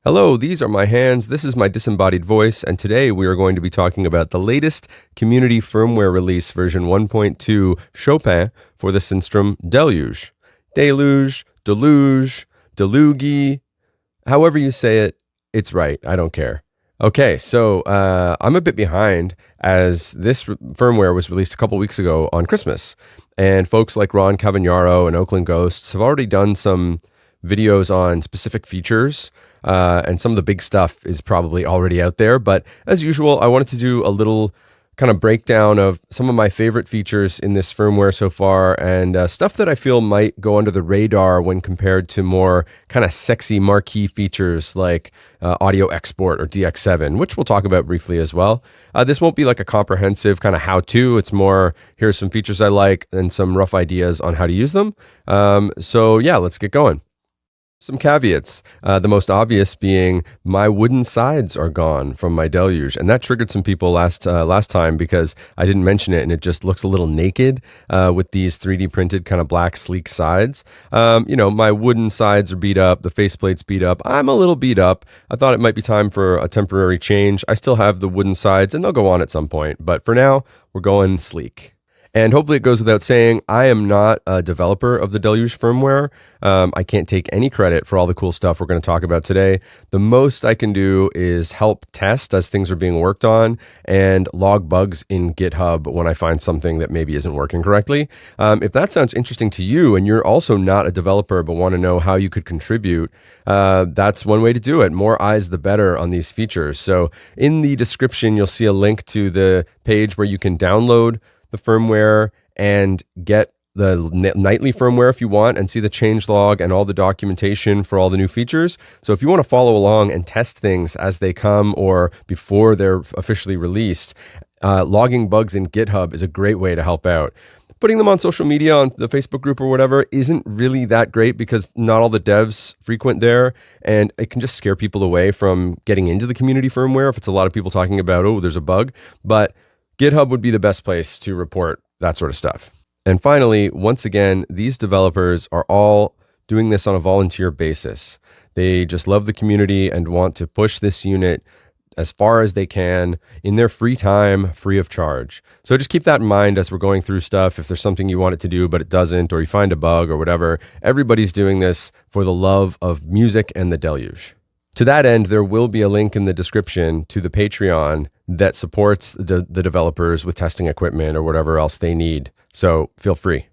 Hello, these are my hands, this is my disembodied voice, and today we are going to be talking about the latest community firmware release version 1.2 Chopin for the Synthstrom Deluge. Deluge, Deluge, Deluge, however you say it, it's right, I don't care. Okay, so I'm a bit behind as this firmware was released a couple weeks ago on Christmas, and folks like Ron Cavagnaro and Oakland Ghosts have already done some videos on specific features, and some of the big stuff is probably already out there. But as usual, I wanted to do a little kind of breakdown of some of my favorite features in this firmware so far, and stuff that I feel might go under the radar when compared to more kind of sexy marquee features like audio export or DX7, which we'll talk about briefly as well. This won't be like a comprehensive kind of how-to. It's more, here's some features I like and some rough ideas on how to use them. So yeah, let's get going. Some caveats, the most obvious being my wooden sides are gone from my Deluge, and that triggered some people last time because I didn't mention it, and it just looks a little naked with these 3D printed kind of black sleek sides. My wooden sides are beat up, the faceplate's beat up, I'm a little beat up. I thought it might be time for a temporary change. I still have the wooden sides, and they'll go on at some point, but for now, we're going sleek. And hopefully it goes without saying, I am not a developer of the Deluge firmware. I can't take any credit for all the cool stuff we're going to talk about today. The most I can do is help test as things are being worked on and log bugs in GitHub when I find something that maybe isn't working correctly. If that sounds interesting to you and you're also not a developer but want to know how you could contribute, that's one way to do it. More eyes the better on these features. So in the description, you'll see a link to the page where you can download the firmware and get the nightly firmware if you want and see the changelog and all the documentation for all the new features. So if you want to follow along and test things as they come or before they're officially released, logging bugs in GitHub is a great way to help out. Putting them on social media, on the Facebook group or whatever, isn't really that great because not all the devs frequent there, and it can just scare people away from getting into the community firmware if it's a lot of people talking about, oh, there's a bug. But GitHub would be the best place to report that sort of stuff. And finally, once again, these developers are all doing this on a volunteer basis. They just love the community and want to push this unit as far as they can in their free time, free of charge. So just keep that in mind as we're going through stuff. If there's something you want it to do, but it doesn't, or you find a bug or whatever, everybody's doing this for the love of music and the Deluge. To that end, there will be a link in the description to the Patreon that supports the developers with testing equipment or whatever else they need. So feel free.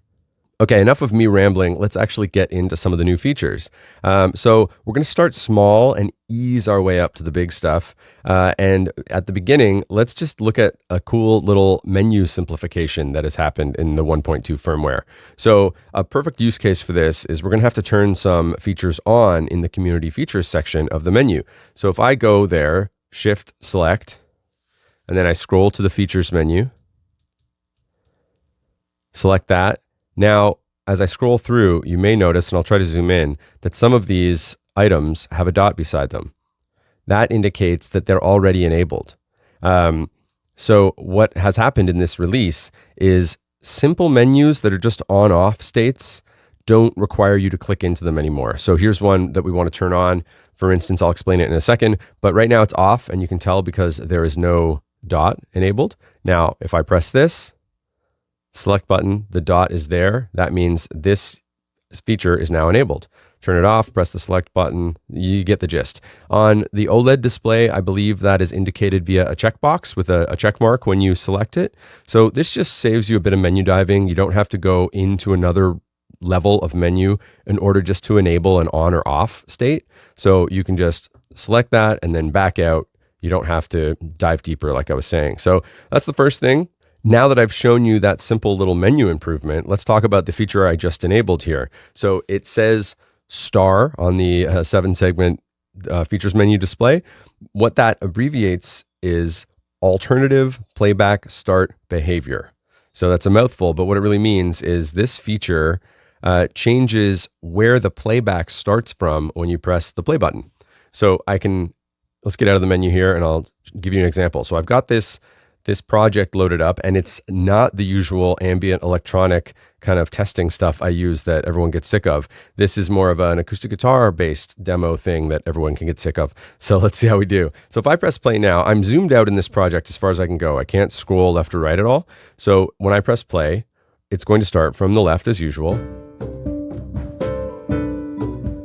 Okay, enough of me rambling. Let's actually get into some of the new features. So we're going to start small and ease our way up to the big stuff. And at the beginning, let's just look at a cool little menu simplification that has happened in the 1.2 firmware. So a perfect use case for this is we're going to have to turn some features on in the community features section of the menu. So if I go there, Shift Select, and then I scroll to the features menu, select that. Now, as I scroll through, you may notice, and I'll try to zoom in, that some of these items have a dot beside them. That indicates that they're already enabled. So what has happened in this release is simple menus that are just on-off states don't require you to click into them anymore. So here's one that we want to turn on. For instance, I'll explain it in a second, but right now it's off, and you can tell because there is no dot enabled. Now, if I press this, select button, the dot is there. That means this feature is now enabled. Turn it off, press the select button, you get the gist. On the OLED display, I believe that is indicated via a checkbox with a check mark when you select it. So this just saves you a bit of menu diving. You don't have to go into another level of menu in order just to enable an on or off state. So you can just select that and then back out. You don't have to dive deeper like I was saying. So that's the first thing. Now that I've shown you that simple little menu improvement, let's talk about the feature I just enabled here. So it says star on the 7-segment features menu display. What that abbreviates is alternative playback start behavior. So that's a mouthful, but what it really means is this feature changes where the playback starts from when you press the play button. So let's get out of the menu here and I'll give you an example. So I've got this this project loaded up, and it's not the usual ambient electronic kind of testing stuff I use that everyone gets sick of. This is more of an acoustic guitar based demo thing that everyone can get sick of. So let's see how we do. So if I press play now, I'm zoomed out in this project as far as I can go. I can't scroll left or right at all. So when I press play, it's going to start from the left as usual.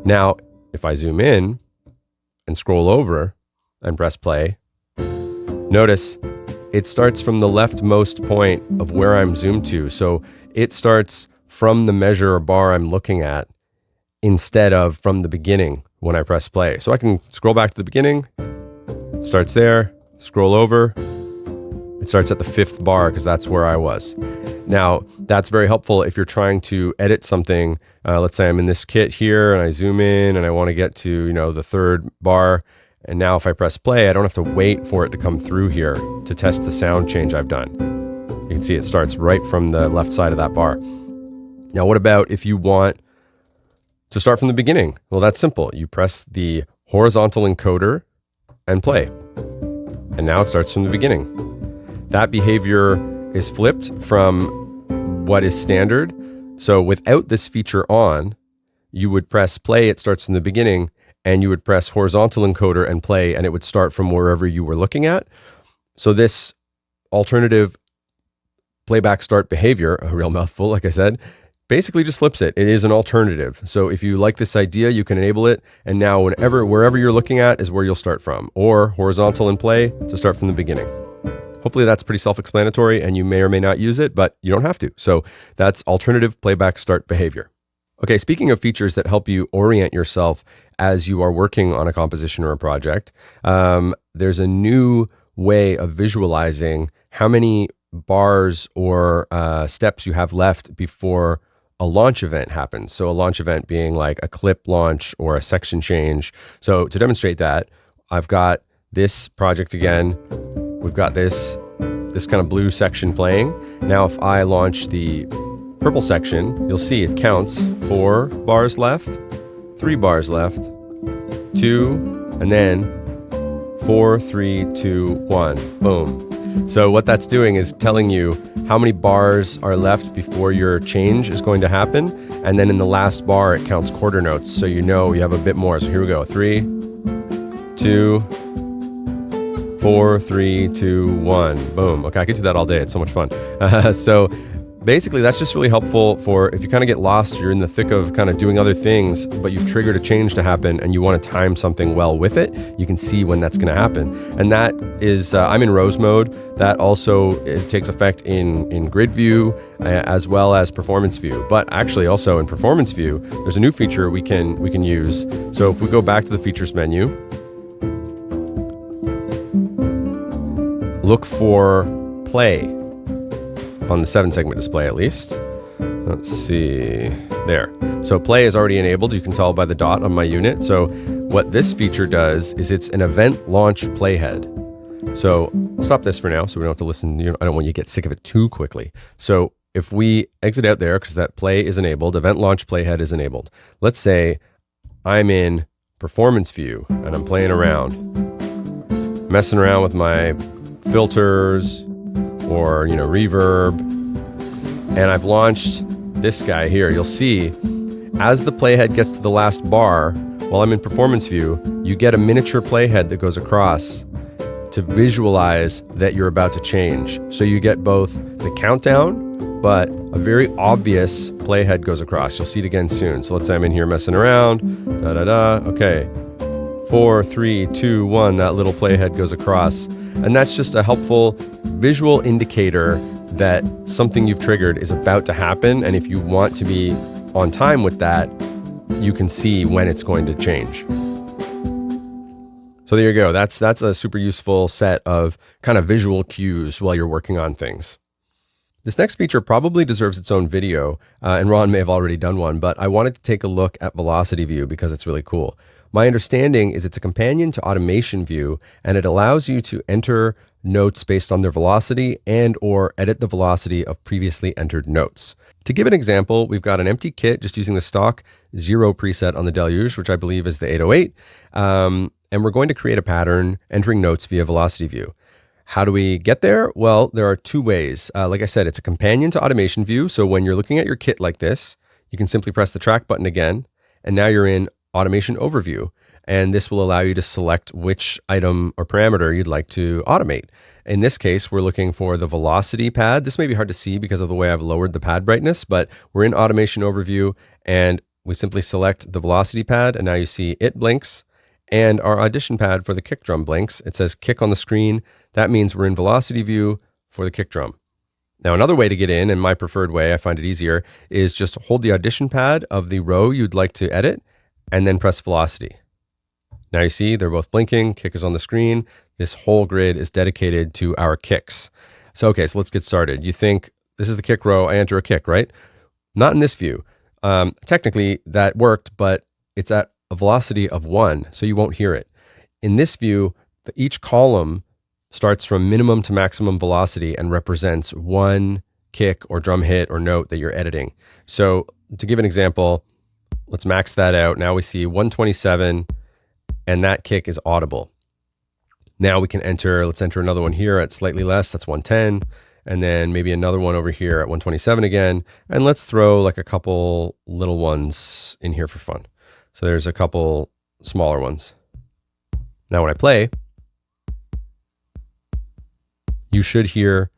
Now, if I zoom in and scroll over and press play, notice it starts from the leftmost point of where I'm zoomed to. So it starts from the measure or bar I'm looking at instead of from the beginning when I press play. So I can scroll back to the beginning, starts there, scroll over, it starts at the 5th bar because that's where I was. Now, that's very helpful if you're trying to edit something. Let's say I'm in this kit here and I zoom in and I want to get to, the 3rd bar. And now if I press play, I don't have to wait for it to come through here to test the sound change I've done. You can see it starts right from the left side of that bar. Now, what about if you want to start from the beginning? Well, that's simple. You press the horizontal encoder and play. And now it starts from the beginning. That behavior is flipped from what is standard. So without this feature on, you would press play, it starts from the beginning, and you would press horizontal encoder and play, and it would start from wherever you were looking at. So this alternative playback start behavior, a real mouthful, like I said, basically just flips it. It is an alternative. So if you like this idea, you can enable it, and now wherever you're looking at is where you'll start from, or horizontal and play to start from the beginning. Hopefully that's pretty self-explanatory, and you may or may not use it, but you don't have to. So that's alternative playback start behavior. Okay, speaking of features that help you orient yourself as you are working on a composition or a project, there's a new way of visualizing how many bars or steps you have left before a launch event happens. So a launch event being like a clip launch or a section change. So to demonstrate that, I've got this project again. We've got this kind of blue section playing. Now if I launch the purple section, you'll see it counts 4 bars left, 3 bars left, 2, and then 4, 3, 2, 1. Boom. So what that's doing is telling you how many bars are left before your change is going to happen. And then in the last bar, it counts quarter notes. So you know you have a bit more. So here we go. 3, 2, 4, 3, 2, 1. Boom. Okay, I could do that all day. It's so much fun. So basically, that's just really helpful for if you kind of get lost, you're in the thick of kind of doing other things, but you've triggered a change to happen and you want to time something well with it, you can see when that's going to happen. And that is, I'm in rose mode. That also it takes effect in grid view as well as performance view. But actually also in performance view, there's a new feature we can use. So if we go back to the features menu, look for play on the 7-segment display at least. Let's see, there. So play is already enabled, you can tell by the dot on my unit. So what this feature does is it's an event launch playhead. So I'll stop this for now so we don't have to listen. I don't want you to get sick of it too quickly. So if we exit out there, because that play is enabled, event launch playhead is enabled. Let's say I'm in performance view and I'm playing around, messing around with my filters or reverb, and I've launched this guy here. You'll see as the playhead gets to the last bar, while I'm in performance view, you get a miniature playhead that goes across to visualize that you're about to change. So you get both the countdown, but a very obvious playhead goes across. You'll see it again soon. So let's say I'm in here messing around, okay, 4, 3, 2, 1, that little playhead goes across. And that's just a helpful visual indicator that something you've triggered is about to happen. And if you want to be on time with that, you can see when it's going to change. So there you go. That's a super useful set of kind of visual cues while you're working on things. This next feature probably deserves its own video, and Ron may have already done one, but I wanted to take a look at Velocity View because it's really cool. My understanding is it's a companion to Automation View, and it allows you to enter notes based on their velocity and or edit the velocity of previously entered notes. To give an example, we've got an empty kit just using the stock 0 preset on the Deluge, which I believe is the 808, and we're going to create a pattern entering notes via Velocity View. How do we get there? Well, there are two ways. Like I said, it's a companion to automation view. So when you're looking at your kit like this, you can simply press the track button again, and now you're in automation overview. And this will allow you to select which item or parameter you'd like to automate. In this case, we're looking for the velocity pad. This may be hard to see because of the way I've lowered the pad brightness, but we're in automation overview, and we simply select the velocity pad, and now you see it blinks. And our audition pad for the kick drum blinks. It says kick on the screen. That means we're in velocity view for the kick drum. Now, another way to get in, and my preferred way, I find it easier, is just hold the audition pad of the row you'd like to edit and then press velocity. Now you see they're both blinking, kick is on the screen. This whole grid is dedicated to our kicks. So let's get started. You think this is the kick row, I enter a kick, right? Not in this view. Technically that worked, but it's at a velocity of 1, so you won't hear it. In this view, each column starts from minimum to maximum velocity and represents one kick or drum hit or note that you're editing. So to give an example, let's max that out. Now we see 127, and that kick is audible. Now we can let's enter another one here at slightly less, that's 110, and then maybe another one over here at 127 again, and let's throw like a couple little ones in here for fun. So there's a couple smaller ones. Now when I play, you should hear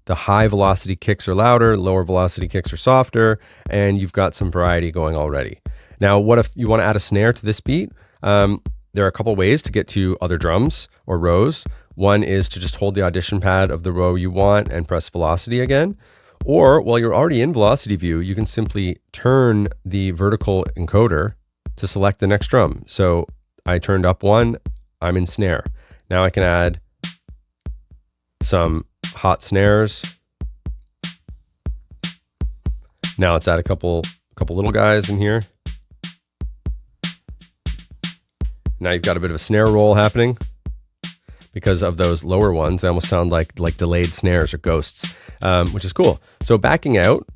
the high velocity kicks are louder, lower velocity kicks are softer, and you've got some variety going already. Now, what if you want to add a snare to this beat? There are a couple ways to get to other drums or rows. One is to just hold the audition pad of the row you want and press velocity again. Or while you're already in velocity view, you can simply turn the vertical encoder to select the next drum. So I turned up 1, I'm in snare. Now I can add some hot snares. Now let's add a couple little guys in here. Now you've got a bit of a snare roll happening because of those lower ones. They almost sound like delayed snares or ghosts, which is cool. So backing out,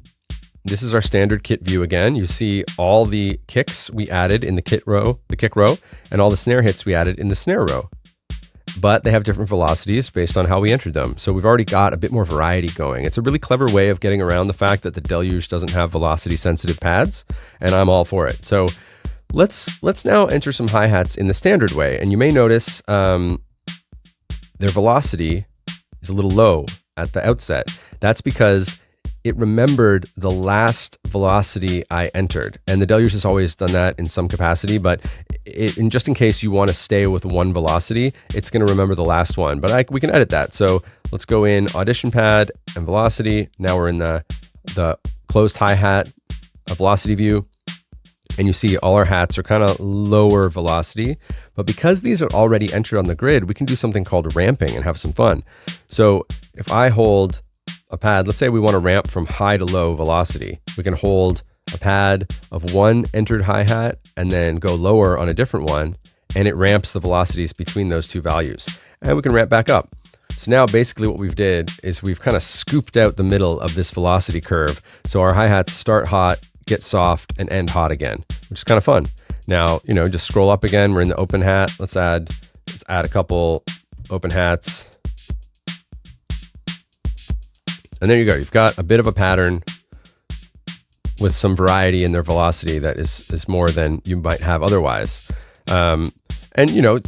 this is our standard kit view again. You see all the kicks we added in the kick row, and all the snare hits we added in the snare row. But they have different velocities based on how we entered them. So we've already got a bit more variety going. It's a really clever way of getting around the fact that the Deluge doesn't have velocity sensitive pads, and I'm all for it. So let's now enter some hi-hats in the standard way. And you may notice their velocity is a little low at the outset. That's because it remembered the last velocity I entered. And the Deluge has always done that in some capacity, but just in case you want to stay with one velocity, it's going to remember the last one. But we can edit that. So let's go in audition pad and velocity. Now we're in the closed hi-hat velocity view. And you see all our hats are kind of lower velocity. But because these are already entered on the grid, we can do something called ramping and have some fun. So if I hold a pad, let's say we want to ramp from high to low velocity. We can hold a pad of one entered hi-hat and then go lower on a different one, and it ramps the velocities between those two values. And we can ramp back up. So now basically what we've did is we've kind of scooped out the middle of this velocity curve. So our hi-hats start hot, get soft, and end hot again, which is kind of fun. Now, just scroll up again. We're in the open hat. Let's add a couple open hats. And there you go. You've got a bit of a pattern with some variety in their velocity that is more than you might have otherwise. And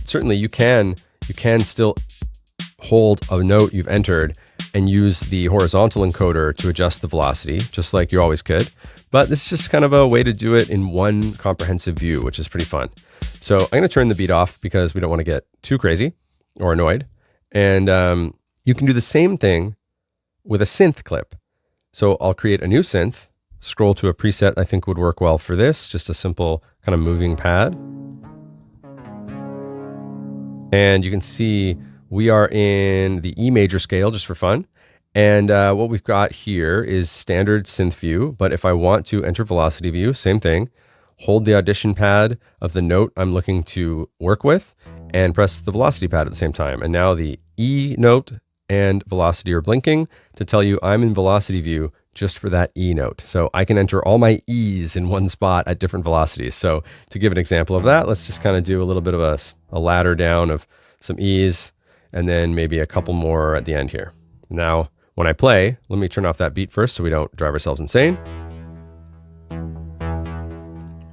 certainly you can still hold a note you've entered and use the horizontal encoder to adjust the velocity, just like you always could. But this is just kind of a way to do it in one comprehensive view, which is pretty fun. So I'm going to turn the beat off because we don't want to get too crazy or annoyed. And you can do the same thing with a synth clip. So I'll create a new synth, scroll to a preset I think would work well for this, just a simple kind of moving pad. And you can see we are in the E major scale just for fun. And what we've got here is standard synth view. But if I want to enter velocity view, same thing, hold the audition pad of the note I'm looking to work with and press the velocity pad at the same time. And now the E note and velocity are blinking to tell you I'm in velocity view just for that E note. So I can enter all my E's in one spot at different velocities. So to give an example of that, let's just kind of do a little bit of a ladder down of some E's. and then maybe a couple more at the end here. Now, when I play, let me turn off that beat first so we don't drive ourselves insane.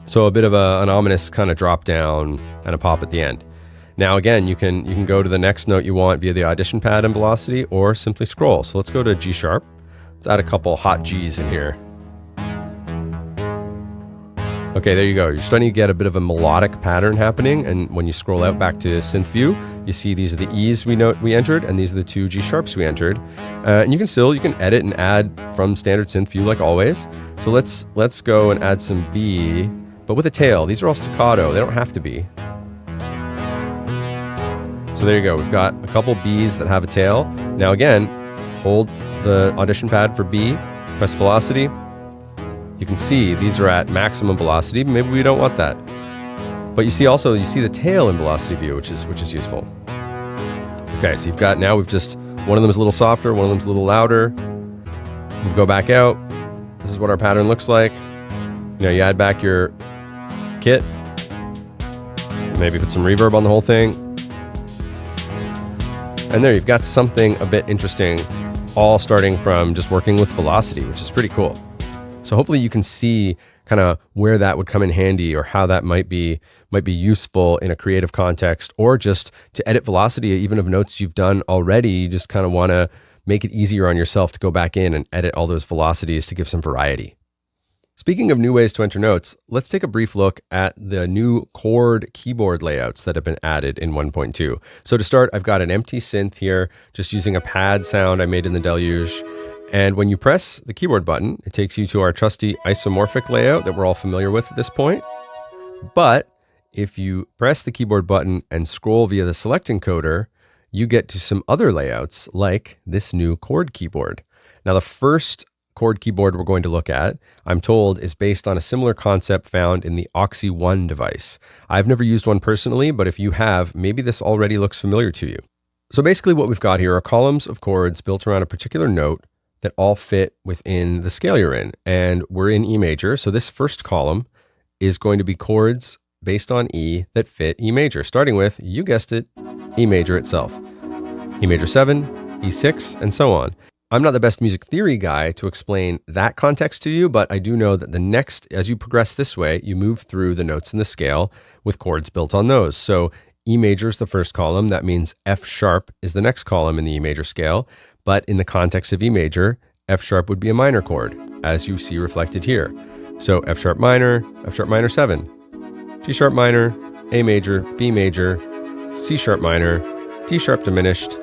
So a bit of an ominous kind of drop down and a pop at the end. Now again, you can go to the next note you want via the audition pad and velocity, or simply scroll. So let's go to G sharp. Let's add a couple hot G's in here. Okay, there you go. You're starting to get a bit of a melodic pattern happening, and when you scroll out back to synth view, you see these are the E's we entered, and these are the 2 G sharps we entered. And you can edit and add from standard synth view like always. So let's go and add some B, but with a tail. These are all staccato. They don't have to be. So there you go. We've got a couple B's that have a tail. Now again, hold the audition pad for B, press velocity. You can see these are at maximum velocity. Maybe we don't want that. But you see the tail in velocity view, which is useful. Okay, so we've just, one of them is a little softer, one of them's a little louder. We go back out. This is what our pattern looks like. You add back your kit. Maybe put some reverb on the whole thing. And there you've got something a bit interesting, all starting from just working with velocity, which is pretty cool. So hopefully you can see kind of where that would come in handy, or how that might be useful in a creative context, or just to edit velocity even of notes you've done already. You just kind of want to make it easier on yourself to go back in and edit all those velocities to give some variety. Speaking of new ways to enter notes, let's take a brief look at the new chord keyboard layouts that have been added in 1.2. So to start, I've got an empty synth here, just using a pad sound I made in the Deluge. And when you press the keyboard button, it takes you to our trusty isomorphic layout that we're all familiar with at this point. But if you press the keyboard button and scroll via the select encoder, you get to some other layouts like this new chord keyboard. Now, the first chord keyboard we're going to look at, I'm told, is based on a similar concept found in the Oxy One device. I've never used one personally, but if you have, maybe this already looks familiar to you. So basically what we've got here are columns of chords built around a particular note that all fit within the scale you're in. And we're in E major, so this first column is going to be chords based on E that fit E major, starting with, you guessed it, E major itself. E major 7, E6, and so on. I'm not the best music theory guy to explain that context to you, but I do know that as you progress this way, you move through the notes in the scale with chords built on those. So E major is the first column. That means F sharp is the next column in the E major scale. But in the context of E major, F sharp would be a minor chord, as you see reflected here. So F sharp minor 7, G sharp minor, A major, B major, C sharp minor, D sharp diminished,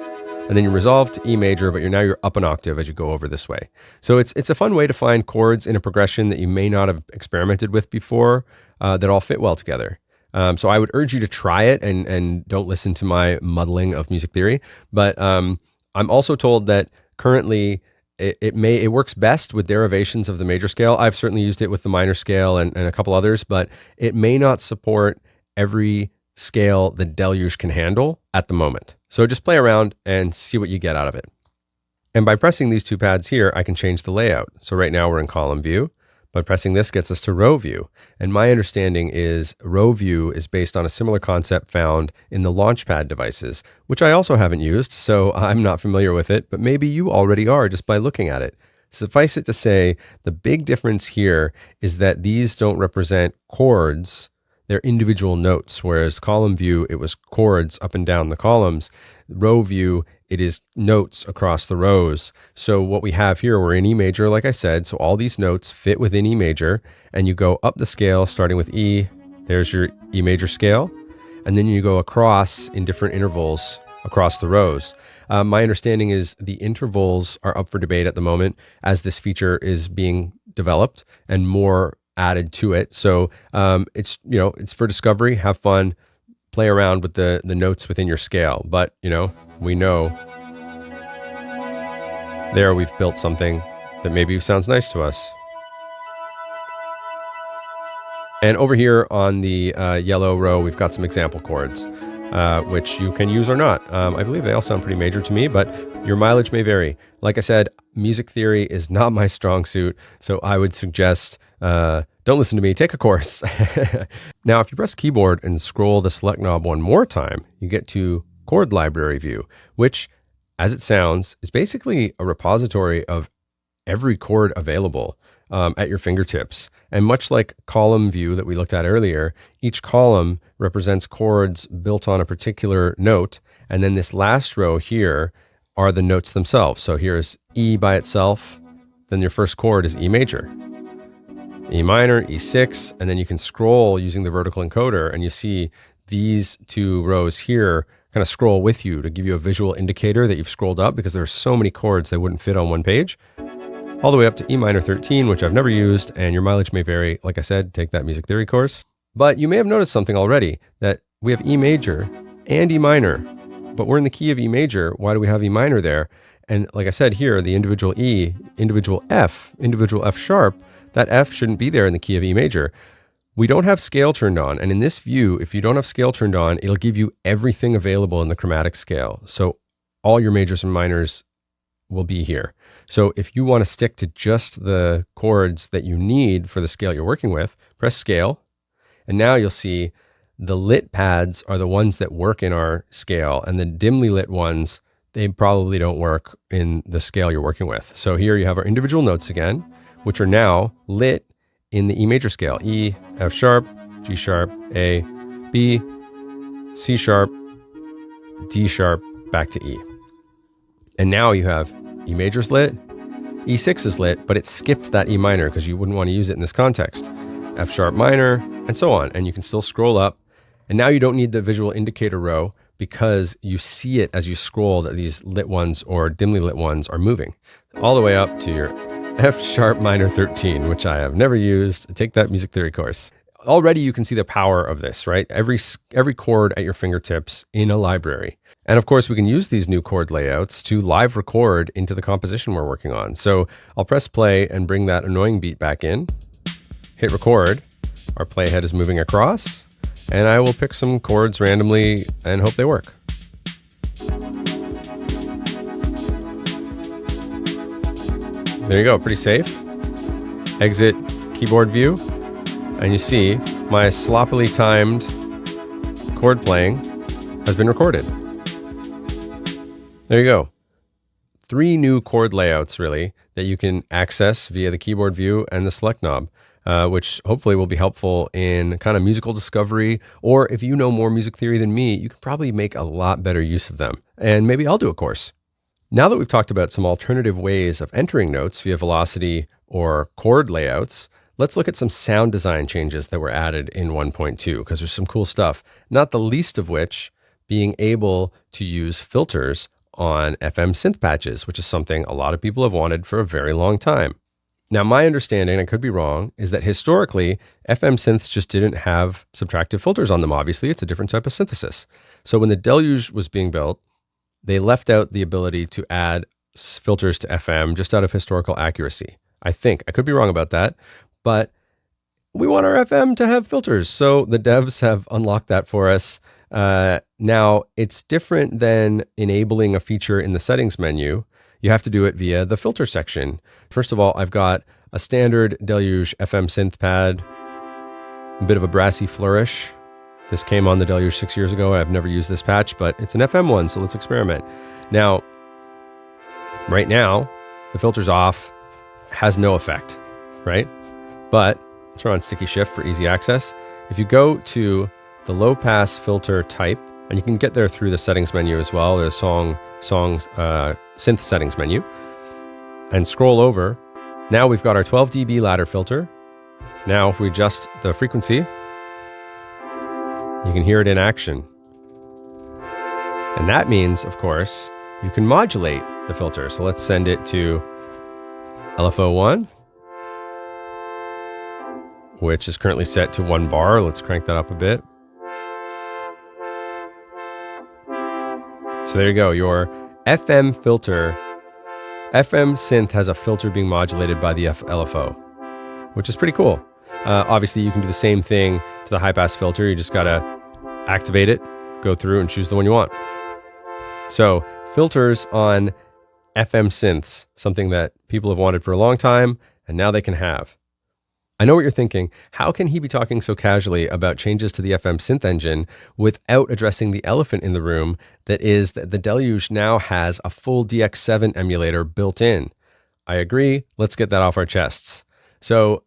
and then you resolve to E major, but you're up an octave as you go over this way. So it's a fun way to find chords in a progression that you may not have experimented with before that all fit well together. So I would urge you to try it and don't listen to my muddling of music theory. But I'm also told that currently it works best with derivations of the major scale. I've certainly used it with the minor scale and a couple others, but it may not support every scale the Deluge can handle at the moment. So just play around and see what you get out of it. And by pressing these two pads here, I can change the layout. So right now we're in column view, but pressing this gets us to row view. And my understanding is row view is based on a similar concept found in the Launchpad devices, which I also haven't used, so I'm not familiar with it, but maybe you already are just by looking at it. Suffice it to say, the big difference here is that these don't represent chords, they're individual notes, whereas column view, it was chords up and down the columns. Row view, it is notes across the rows. So what we have here, we're in E major, like I said, so all these notes fit within E major, and you go up the scale starting with E, there's your E major scale, and then you go across in different intervals across the rows. My understanding is the intervals are up for debate at the moment as this feature is being developed and more added to it. So it's for discovery, have fun, play around with the notes within your scale. But we know there we've built something that maybe sounds nice to us. And over here on the yellow row, we've got some example chords, which you can use or not. I believe they all sound pretty major to me, but your mileage may vary. Like I said, music theory is not my strong suit, so I would suggest don't listen to me, take a course. Now, if you press keyboard and scroll the select knob one more time, you get to Chord Library view, which, as it sounds, is basically a repository of every chord available at your fingertips. And much like column view that we looked at earlier, each column represents chords built on a particular note. And then this last row here are the notes themselves. So here's E by itself. Then your first chord is E major, E minor, E6, and then you can scroll using the vertical encoder and you see these two rows here kind of scroll with you to give you a visual indicator that you've scrolled up, because there are so many chords that wouldn't fit on one page, all the way up to E minor 13, which I've never used, and your mileage may vary. Like I said, take that music theory course. But you may have noticed something already, that we have E major and E minor, but we're in the key of E major. Why do we have E minor there? And like I said here, the individual E, individual F sharp, that F shouldn't be there in the key of E major. We don't have scale turned on. And in this view, if you don't have scale turned on, it'll give you everything available in the chromatic scale. So all your majors and minors will be here. So if you want to stick to just the chords that you need for the scale you're working with, press scale. And now you'll see the lit pads are the ones that work in our scale, and the dimly lit ones, they probably don't work in the scale you're working with. So here you have our individual notes again, which are now lit in the E major scale: E, F sharp, G sharp, A, B, C sharp, D sharp, back to E. And now you have E major's lit, E6 is lit, but it skipped that E minor because you wouldn't want to use it in this context. F sharp minor, and so on. And you can still scroll up. And now you don't need the visual indicator row because you see it as you scroll that these lit ones or dimly lit ones are moving all the way up to your F sharp minor 13, which I have never used. Take that music theory course. Already you can see the power of this, right? Every chord at your fingertips in a library. And of course, we can use these new chord layouts to live record into the composition we're working on. So I'll press play and bring that annoying beat back in. Hit record. Our playhead is moving across. And I will pick some chords randomly and hope they work. There you go, pretty safe. Exit keyboard view, and you see my sloppily timed chord playing has been recorded. There you go. 3 new chord layouts, really, that you can access via the keyboard view and the select knob, which hopefully will be helpful in kind of musical discovery, or if you know more music theory than me, you can probably make a lot better use of them. And maybe I'll do a course. Now that we've talked about some alternative ways of entering notes via velocity or chord layouts, let's look at some sound design changes that were added in 1.2, because there's some cool stuff, not the least of which being able to use filters on FM synth patches, which is something a lot of people have wanted for a very long time. Now, my understanding, I could be wrong, is that historically, FM synths just didn't have subtractive filters on them. Obviously, it's a different type of synthesis. So when the Deluge was being built, they left out the ability to add filters to FM just out of historical accuracy. I think. I could be wrong about that, but we want our FM to have filters. So the devs have unlocked that for us. Now, it's different than enabling a feature in the settings menu. You have to do it via the filter section. First of all, I've got a standard Deluge FM synth pad, a bit of a brassy flourish. This came on the Deluge 6 years ago. I've never used this patch, but it's an FM one, so let's experiment. Now, right now, the filter's off, has no effect, right? But I'll turn on sticky shift for easy access. If you go to the low pass filter type, and you can get there through the settings menu as well, the synth settings menu, and scroll over. Now we've got our 12 dB ladder filter. Now if we adjust the frequency, you can hear it in action. And that means, of course, you can modulate the filter. So let's send it to LFO1, which is currently set to 1 bar. Let's crank that up a bit. So there you go, your FM filter. FM synth has a filter being modulated by the LFO, which is pretty cool. Obviously, you can do the same thing to the high pass filter. You just gotta activate it, go through and choose the one you want. So filters on FM synths, something that people have wanted for a long time, and now they can have. I know what you're thinking. How can he be talking so casually about changes to the FM Synth Engine without addressing the elephant in the room that is that the Deluge now has a full DX7 emulator built in? I agree. Let's get that off our chests. So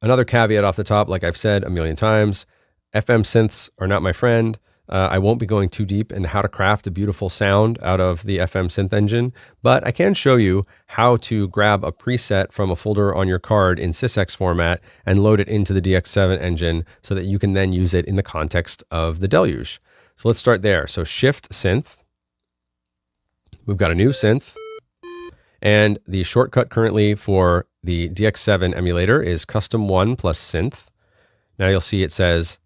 another caveat off the top, like I've said a million times, FM synths are not my friend. I won't be going too deep into how to craft a beautiful sound out of the FM Synth Engine, but I can show you how to grab a preset from a folder on your card in sysx format and load it into the DX7 engine so that you can then use it in the context of the Deluge. So let's start there. So Shift Synth. We've got a new synth. And the shortcut currently for the DX7 emulator is Custom 1 plus Synth. Now you'll see it says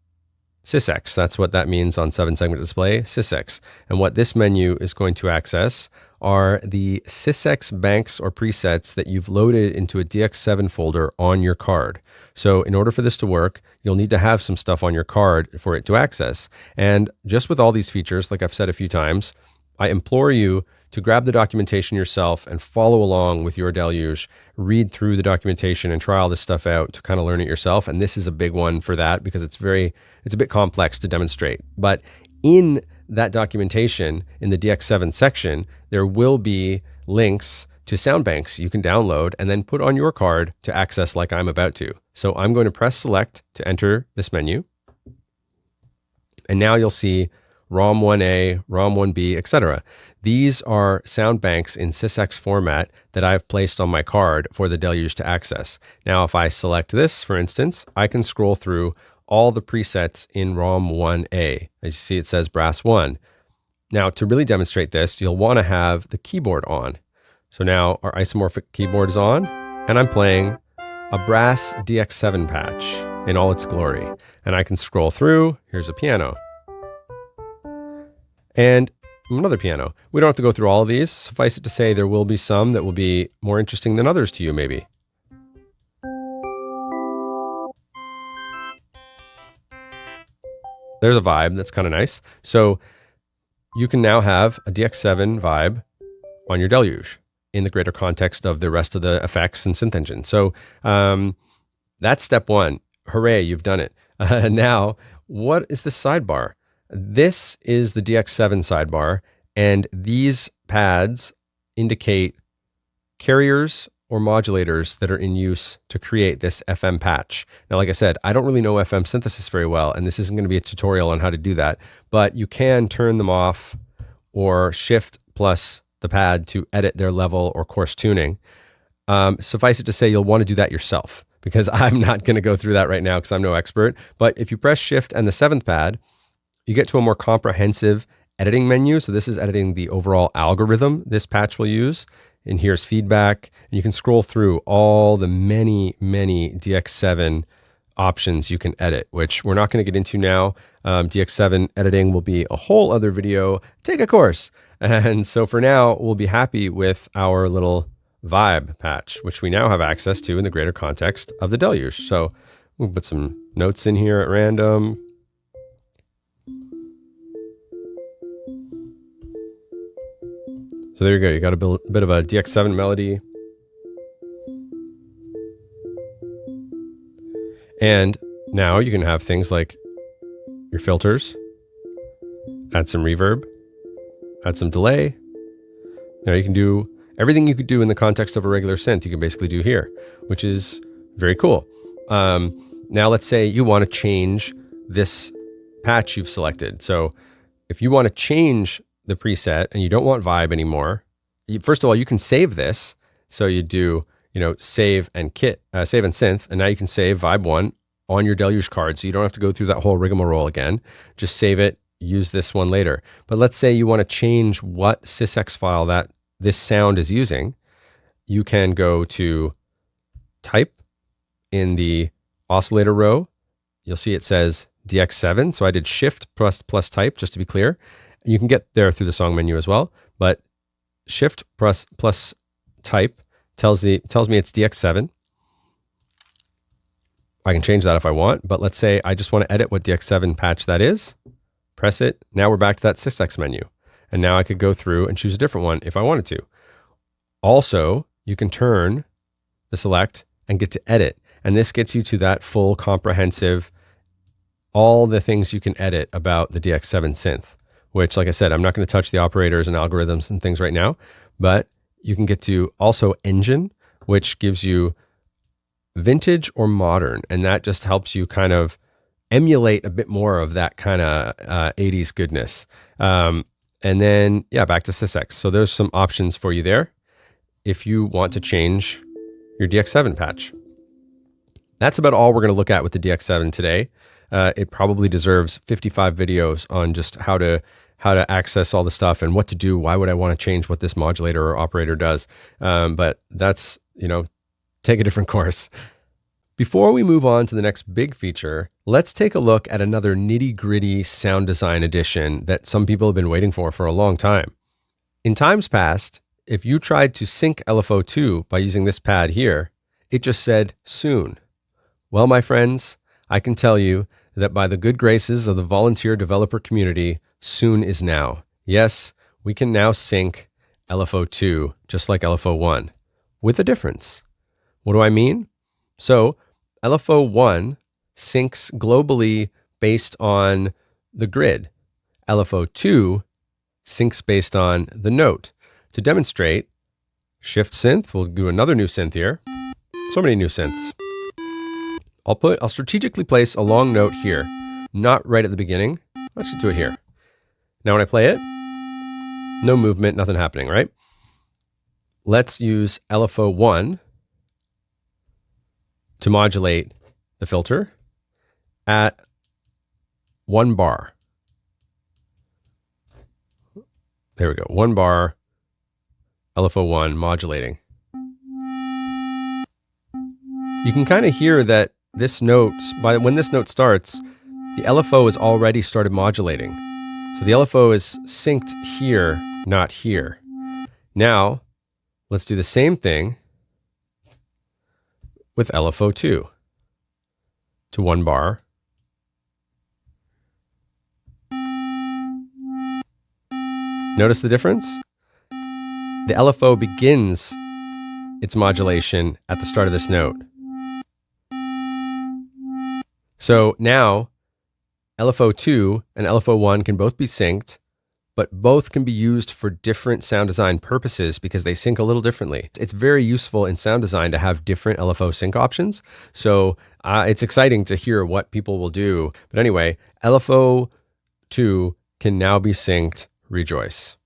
sysx. That's what that means on 7-segment display, sysx. And what this menu is going to access are the sysx banks or presets that you've loaded into a DX7 folder on your card. So in order for this to work, you'll need to have some stuff on your card for it to access. And just with all these features, like I've said a few times, I implore you to grab the documentation yourself and follow along with your Deluge, read through the documentation and try all this stuff out to kind of learn it yourself. And this is a big one for that because it's a bit complex to demonstrate. But in that documentation, in the DX7 section, there will be links to sound banks you can download and then put on your card to access like I'm about to. So I'm going to press select to enter this menu. And now you'll see ROM 1A, ROM 1B, etc. These are sound banks in sysx format that I've placed on my card for the Deluge to access. Now, if I select this, for instance, I can scroll through all the presets in ROM 1A. As you see, it says Brass 1. Now, to really demonstrate this, you'll want to have the keyboard on. So now our isomorphic keyboard is on, and I'm playing a Brass DX7 patch in all its glory. And I can scroll through. Here's a piano. And another piano. We don't have to go through all of these. Suffice it to say, there will be some that will be more interesting than others to you, maybe. There's a vibe that's kind of nice. So you can now have a DX7 vibe on your Deluge in the greater context of the rest of the effects and synth engine. So that's step one. Hooray, you've done it. Now, what is the sidebar? This is the DX7 sidebar, and these pads indicate carriers or modulators that are in use to create this FM patch. Now, like I said, I don't really know FM synthesis very well, and this isn't going to be a tutorial on how to do that, but you can turn them off or shift plus the pad to edit their level or coarse tuning. Suffice it to say, you'll want to do that yourself because I'm not going to go through that right now because I'm no expert. But if you press shift and the 7th pad, you get to a more comprehensive editing menu. So this is editing the overall algorithm this patch will use. And here's feedback. And you can scroll through all the many DX7 options you can edit, which we're not going to get into now. DX7 editing will be a whole other video. Take a course. And so for now, we'll be happy with our little vibe patch, which we now have access to in the greater context of the Deluge. So we'll put some notes in here at random. So there you go. You got a bit of a DX7 melody. And now you can have things like your filters, add some reverb, add some delay. Now you can do everything you could do in the context of a regular synth, you can basically do here, which is very cool. Now let's say you want to change this patch you've selected. So if you want to change the preset and you don't want vibe anymore, first of all, you can save this. So you do, save and synth, and now you can save vibe 1 on your Deluge card. So you don't have to go through that whole rigmarole again. Just save it, use this one later. But let's say you want to change what sysx file that this sound is using. You can go to type in the oscillator row. You'll see it says DX7. So I did shift plus type just to be clear. You can get there through the song menu as well, but shift plus type tells me it's DX7. I can change that if I want, but let's say I just want to edit what DX7 patch that is. Press it. Now we're back to that sysx menu. And now I could go through and choose a different one if I wanted to. Also, you can turn the select and get to edit. And this gets you to that full comprehensive, all the things you can edit about the DX7 synth, which, like I said, I'm not going to touch the operators and algorithms and things right now, but you can get to also engine, which gives you vintage or modern. And that just helps you kind of emulate a bit more of that kind of 80s goodness. And then, yeah, back to SysX. So there's some options for you there if you want to change your DX7 patch. That's about all we're going to look at with the DX7 today. It probably deserves 55 videos on just how to access all the stuff and what to do. Why would I want to change what this modulator or operator does? But that's, take a different course. Before we move on to the next big feature, let's take a look at another nitty-gritty sound design addition that some people have been waiting for a long time. In times past, if you tried to sync LFO2 by using this pad here, it just said soon. Well, my friends, I can tell you that by the good graces of the volunteer developer community, soon is now. Yes, we can now sync LFO2 just like LFO1, with a difference. What do I mean? So LFO1 syncs globally based on the grid. LFO2 syncs based on the note. To demonstrate, Shift Synth, we'll do another new synth here. So many new synths. I'll strategically place a long note here, not right at the beginning. Let's just do it here. Now when I play it, no movement, nothing happening, right? Let's use LFO1 to modulate the filter at 1 bar. There we go, 1 bar, LFO1 modulating. You can kind of hear that this note, when this note starts, the LFO has already started modulating. So the LFO is synced here, not here. Now, let's do the same thing with LFO2 to 1 bar. Notice the difference? The LFO begins its modulation at the start of this note. So now LFO2 and LFO1 can both be synced, but both can be used for different sound design purposes because they sync a little differently. It's very useful in sound design to have different LFO sync options. So it's exciting to hear what people will do. But anyway, LFO2 can now be synced. Rejoice.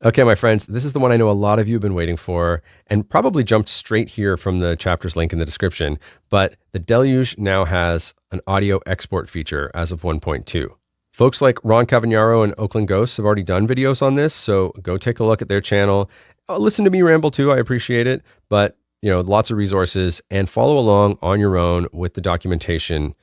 Okay, my friends, this is the one I know a lot of you have been waiting for and probably jumped straight here from the chapter's link in the description. But the Deluge now has an audio export feature as of 1.2. Folks like Ron Cavagnaro and Oakland Ghosts have already done videos on this, so go take a look at their channel. Listen to me ramble too, I appreciate it, but lots of resources, and follow along on your own with the documentation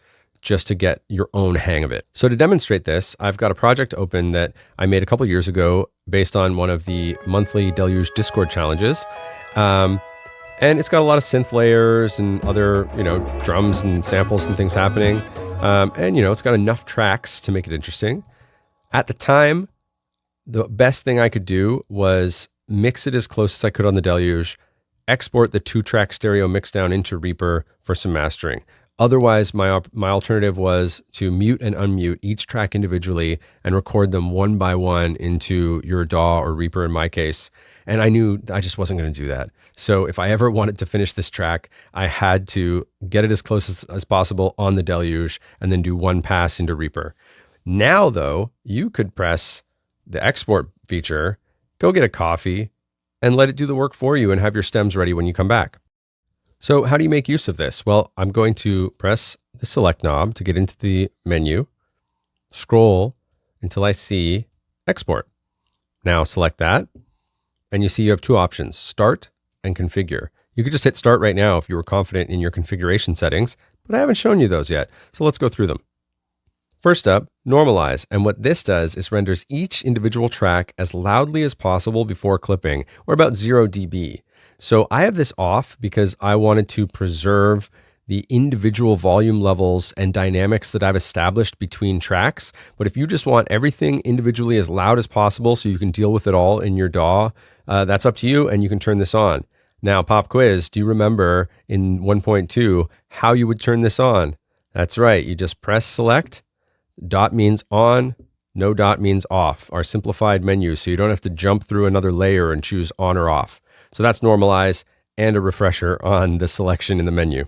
just to get your own hang of it. So to demonstrate this, I've got a project open that I made a couple years ago based on one of the monthly Deluge Discord challenges. And it's got a lot of synth layers and other, drums and samples and things happening. And it's got enough tracks to make it interesting. At the time, the best thing I could do was mix it as close as I could on the Deluge, export the 2-track stereo mixdown into Reaper for some mastering. Otherwise, my alternative was to mute and unmute each track individually and record them one by one into your DAW or Reaper in my case. And I knew I just wasn't going to do that. So if I ever wanted to finish this track, I had to get it as close as possible on the Deluge and then do one pass into Reaper. Now, though, you could press the export feature, go get a coffee, and let it do the work for you and have your stems ready when you come back. So how do you make use of this? Well, I'm going to press the select knob to get into the menu, scroll until I see export. Now select that, and you see you have 2 options, start and configure. You could just hit start right now if you were confident in your configuration settings, but I haven't shown you those yet. So let's go through them. First up, normalize. And what this does is renders each individual track as loudly as possible before clipping, or about 0 dB. So I have this off because I wanted to preserve the individual volume levels and dynamics that I've established between tracks. But if you just want everything individually as loud as possible so you can deal with it all in your DAW, that's up to you, and you can turn this on. Now, pop quiz, do you remember in 1.2 how you would turn this on? That's right, you just press select, dot means on, no dot means off, our simplified menu, so you don't have to jump through another layer and choose on or off. So that's normalize and a refresher on the selection in the menu.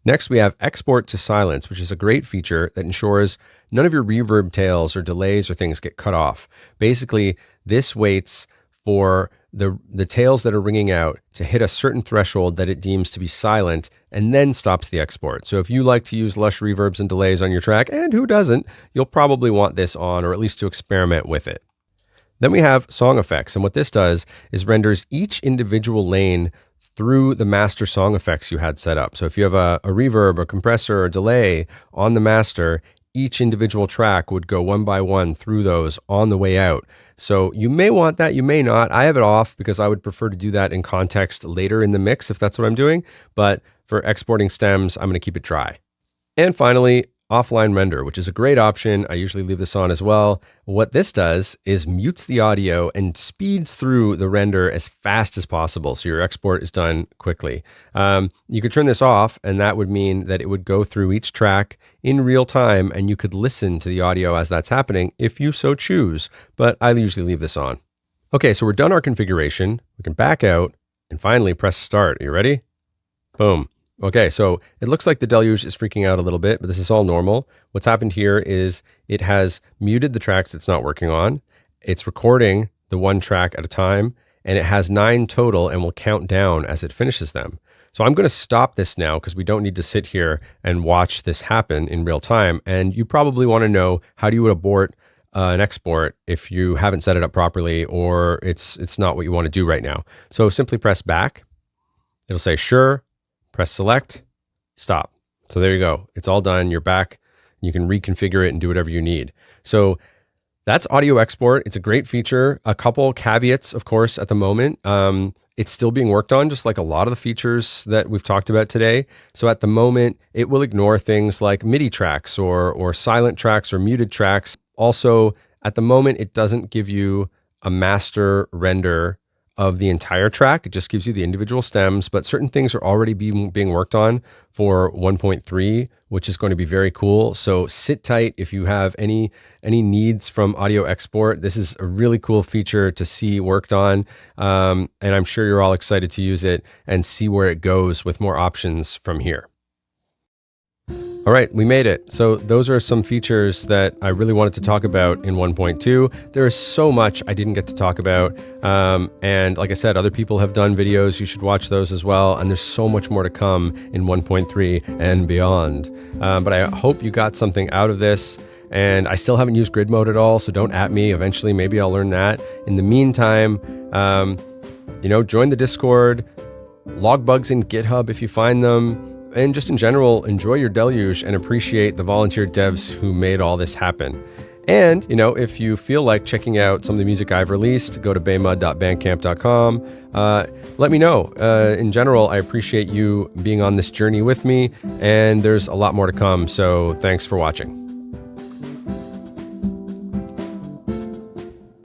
Next, we have export to silence, which is a great feature that ensures none of your reverb tails or delays or things get cut off. Basically, this waits for the tails that are ringing out to hit a certain threshold that it deems to be silent and then stops the export. So if you like to use lush reverbs and delays on your track, and who doesn't, you'll probably want this on, or at least to experiment with it. Then we have song effects, and what this does is renders each individual lane through the master song effects you had set up. So if you have a reverb, a compressor, or delay on the master, each individual track would go one by one through those on the way out. So you may want that, you may not. I have it off because I would prefer to do that in context later in the mix if that's what I'm doing. But for exporting stems, I'm going to keep it dry. And finally, offline render, which is a great option. I usually leave this on as well. What this does is mutes the audio and speeds through the render as fast as possible, so your export is done quickly. You could turn this off, and that would mean that it would go through each track in real time, and you could listen to the audio as that's happening if you so choose, but I usually leave this on. Okay, so we're done our configuration. We can back out and finally press start. Are you ready? Boom. Okay, so it looks like the Deluge is freaking out a little bit, but this is all normal. What's happened here is it has muted the tracks it's not working on. It's recording the one track at a time, and it has 9 total and will count down as it finishes them. So I'm going to stop this now because we don't need to sit here and watch this happen in real time. And you probably want to know, how do you abort an export if you haven't set it up properly, or it's not what you want to do right now. So simply press back. It'll say sure. Press select, stop. So there you go. It's all done. You're back. You can reconfigure it and do whatever you need. So that's audio export. It's a great feature. A couple caveats, of course, at the moment. It's still being worked on, just like a lot of the features that we've talked about today. So at the moment, it will ignore things like MIDI tracks or silent tracks or muted tracks. Also, at the moment, it doesn't give you a master render of the entire track. It just gives you the individual stems, but certain things are already being worked on for 1.3, which is going to be very cool. So sit tight if you have any needs from audio export. This is a really cool feature to see worked on, and I'm sure you're all excited to use it and see where it goes with more options from here. All right, we made it. So those are some features that I really wanted to talk about in 1.2. There is so much I didn't get to talk about. And like I said, other people have done videos. You should watch those as well. And there's so much more to come in 1.3 and beyond. But I hope you got something out of this. And I still haven't used grid mode at all, so don't at me. Eventually, maybe I'll learn that. In the meantime, join the Discord, log bugs in GitHub if you find them. And just in general, enjoy your Deluge and appreciate the volunteer devs who made all this happen. And, if you feel like checking out some of the music I've released, go to baymud.bandcamp.com. Let me know. In general, I appreciate you being on this journey with me, and there's a lot more to come. So thanks for watching.